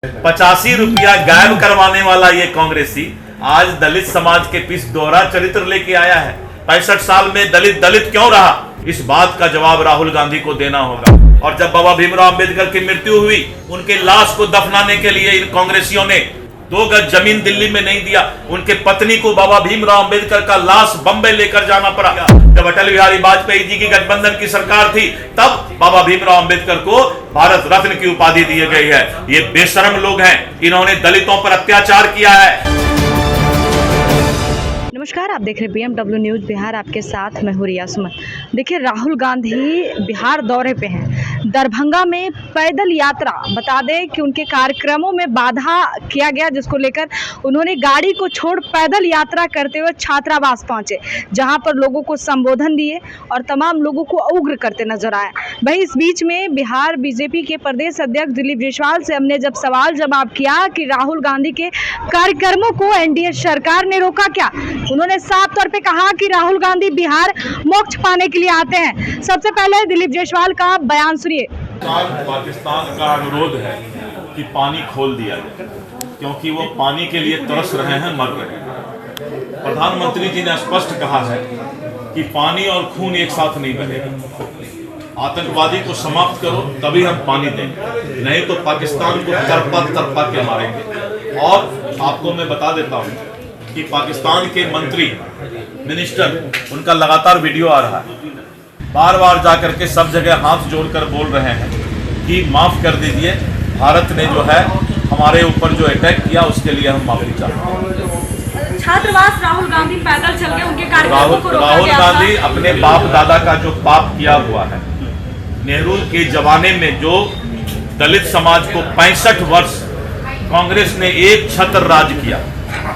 ₹85 गायब करवाने वाला ये कांग्रेसी आज दलित समाज के पीछे दोहरा चरित्र लेके आया है। 65 साल में दलित दलित क्यों रहा, इस बात का जवाब राहुल गांधी को देना होगा। और जब बाबा भीमराव अंबेडकर की मृत्यु हुई, उनके लाश को दफनाने के लिए इन कांग्रेसियों ने 2 गज जमीन दिल्ली में नहीं दिया। उनके पत्नी को बाबा भीमराव अंबेडकर का लाश बंबई लेकर जाना पड़ा। जब अटल बिहारी वाजपेयी जी की गठबंधन की सरकार थी, तब बाबा भीमराव अंबेडकर को भारत रत्न की उपाधि दी गई है। ये बेशरम लोग हैं, इन्होंने दलितों पर अत्याचार किया है। नमस्कार, आप देख रहे हैं BMW न्यूज़ बिहार। आपके साथ मैं हूं रिया सुमन। देखिए, राहुल गांधी बिहार दौरे पे हैं। दरभंगा में पैदल यात्रा, बता दें कि उनके कार्यक्रमों में बाधा किया गया, जिसको लेकर उन्होंने गाड़ी को छोड़ पैदल यात्रा करते हुए छात्रावास पहुंचे, जहां पर लोगों को संबोधन दिए और तमाम लोगों को उग्र करते नजर आए। वहीं इस बीच में बिहार बीजेपी के प्रदेश अध्यक्ष दिलीप जायसवाल से हमने जब सवाल जवाब किया कि राहुल गांधी के कार्यक्रमों को एनडीए सरकार ने रोका क्या, उन्होंने साफ तौर पे कहा कि राहुल गांधी बिहार मोक्ष पाने के लिए आते हैं। सबसे पहले दिलीप जायसवाल का बयान सुनिए। पाकिस्तान का अनुरोध है कि पानी खोल दिया जाए, क्योंकि वो पानी के लिए तरस रहे हैं, मर रहे हैं। प्रधानमंत्री जी ने स्पष्ट कहा है कि पानी और खून एक साथ नहीं बनेगा। आतंकवादी को समाप्त करो, तभी हम पानी देंगे, नहीं तो पाकिस्तान को तरपा तरपा के मारेंगे। और आपको मैं बता देता हूँ कि पाकिस्तान के मंत्री मिनिस्टर, उनका लगातार वीडियो आ रहा है, बार बार जाकर के सब जगह हाथ जोड़कर बोल रहे हैं कि माफ कर दीजिए, भारत ने जो है हमारे ऊपर जो अटैक किया उसके लिए हम माफी चाहते हैं। छात्रावास राहुल गांधी पैदल चल के उनके कार्यक्रमों को रोका राहुल गया गांधी अपने बाप दादा का जो पाप किया हुआ है, नेहरू के जमाने में जो दलित समाज को 65 वर्ष कांग्रेस ने एक छत्र राज किया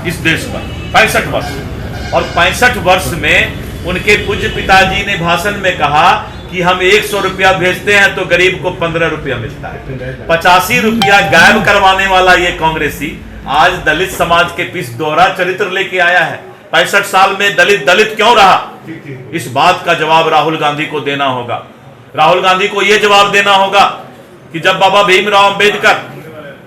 इस देश पर, 65 वर्ष। और 65 वर्ष में उनके पूज्य पिताजी ने भाषण में कहा कि हम 100 रुपया भेजते हैं तो गरीब को 15 रुपया मिलता है। ₹85 गायब करवाने वाला ये कांग्रेसी आज दलित समाज के पीछे दोहरा चरित्र लेके आया है। 65 साल में दलित दलित क्यों रहा, इस बात का जवाब राहुल गांधी को देना होगा। राहुल गांधी को यह जवाब देना होगा कि जब बाबा भीमराव अंबेडकर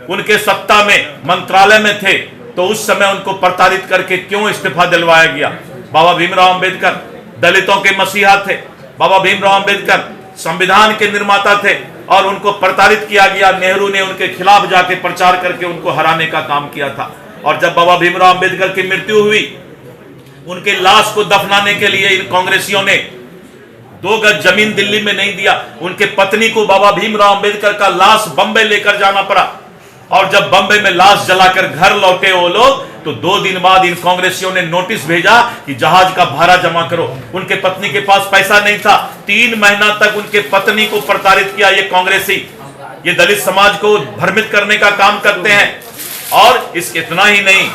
उनके सत्ता में मंत्रालय में थे, तो उस समय उनको प्रताड़ित करके क्यों इस्तीफा दिलवाया गया। बाबा भीमराव अंबेडकर दलितों के मसीहा थे। बाबा भीमराव अंबेडकर संविधान के निर्माता थे और उनको प्रताड़ित किया गया। नेहरू ने उनके खिलाफ जाके प्रचार करके उनको हराने का काम किया था। और जब बाबा भीमराव अंबेडकर की मृत्यु हुई, उनके लाश को दफनाने के लिए इन कांग्रेसियों ने 2 गज जमीन दिल्ली में नहीं दिया। उनके पत्नी को बाबा भीमराव अंबेडकर का लाश बंबई लेकर जाना पड़ा। और जब बंबई में लाश जलाकर घर लौटे वो लोग, तो 2 दिन बाद इन कांग्रेसियों ने नोटिस भेजा कि जहाज का भाड़ा जमा करो। उनके पत्नी के पास पैसा नहीं था। 3 महीना तक उनके पत्नी को प्रताड़ित किया ये कांग्रेसी। ये दलित समाज को भ्रमित करने का काम करते हैं। और इतना ही नहीं,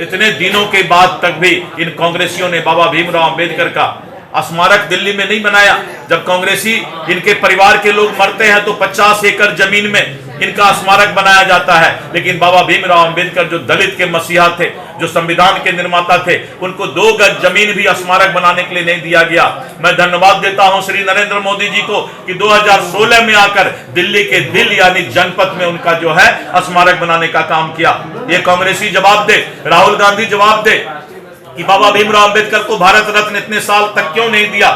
इतने दिनों के बाद तक भी इन कांग्रेसियों ने बाबा भीमराव अंबेडकर का स्मारक दिल्ली में नहीं बनाया। जब कांग्रेसी, इनके परिवार के लोग मरते हैं तो 50 एकड़ जमीन में इनका स्मारक बनाया जाता है। लेकिन बाबा भीमराव अंबेडकर जो दलित के मसीहा थे, जो संविधान के निर्माता थे, उनको 2 गज जमीन भी स्मारक बनाने के लिए नहीं दिया गया। मैं धन्यवाद देता हूं श्री नरेंद्र मोदी जी को कि 2016 में आकर दिल्ली के दिल यानी जनपद में उनका जो है स्मारक बनाने का काम किया। ये कांग्रेसी जवाब दे, राहुल गांधी जवाब दे कि बाबा भीमराव अंबेडकर को भारत रत्न इतने साल तक क्यों नहीं दिया।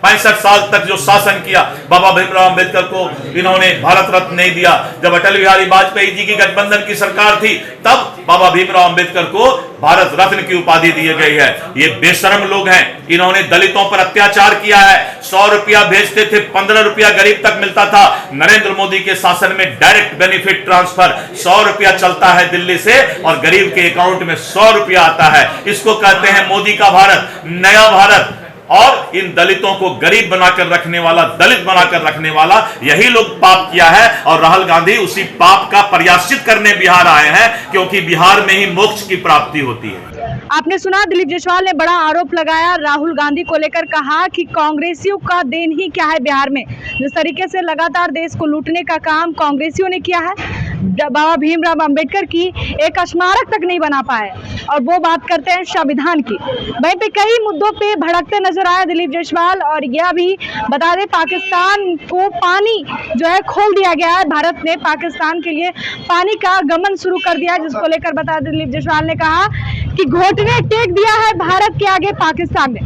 65 साल तक जो शासन किया, बाबा भीमराव अंबेडकर को इन्होंने भारत रत्न नहीं दिया। जब अटल बिहारी वाजपेयी जी की गठबंधन की सरकार थी, तब बाबा भीमराव अंबेडकर को भारत रत्न की उपाधि दी गई है। ये बेशरम लोग हैं, इन्होंने दलितों पर अत्याचार किया है। 100 रुपया भेजते थे, 15 रुपया गरीब तक मिलता था। नरेंद्र मोदी के शासन में डायरेक्ट बेनिफिट ट्रांसफर, 100 रुपया चलता है दिल्ली से और गरीब के अकाउंट में 100 रुपया आता है। इसको कहते हैं मोदी का भारत, नया भारत। और इन दलितों को गरीब बनाकर रखने वाला, दलित बनाकर रखने वाला, यही लोग पाप किया है। और राहुल गांधी उसी पाप का प्रायश्चित करने बिहार आए हैं, क्योंकि बिहार में ही मोक्ष की प्राप्ति होती है। आपने सुना, दिलीप जायसवाल ने बड़ा आरोप लगाया राहुल गांधी को लेकर, कहा कि कांग्रेसियों का देन ही क्या है बिहार में। जिस तरीके से लगातार देश को लूटने का काम कांग्रेसियों ने किया है, बाबा भीमराव अंबेडकर की एक स्मारक तक नहीं बना पाए, और वो बात करते हैं संविधान की। वहीं पे कई मुद्दों पे भड़कते नजर आए दिलीप जायसवाल। और यह भी बता दें, पाकिस्तान को पानी जो है खोल दिया गया है, भारत ने पाकिस्तान के लिए पानी का गमन शुरू कर दिया है, जिसको लेकर बता दें दिलीप जायसवाल ने कहा कि घोटने टेक दिया है भारत के आगे पाकिस्तान ने।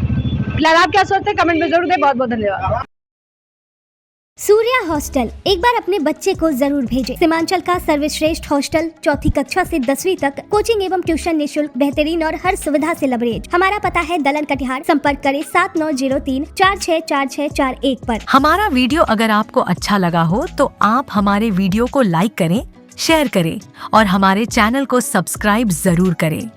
फिलहाल आप क्या सोचते हैं, कमेंट में जरूर दें। बहुत बहुत धन्यवाद। सूर्या हॉस्टल, एक बार अपने बच्चे को जरूर भेजें। सीमांचल का सर्वश्रेष्ठ हॉस्टल, चौथी कक्षा से 10वीं तक कोचिंग एवं ट्यूशन निःशुल्क, बेहतरीन और हर सुविधा से लबरेज। हमारा पता है दलन कटिहार। संपर्क करें 7903464641 पर। हमारा वीडियो अगर आपको अच्छा लगा हो तो आप हमारे वीडियो को लाइक करें, शेयर करें और हमारे चैनल को सब्सक्राइब जरूर करें।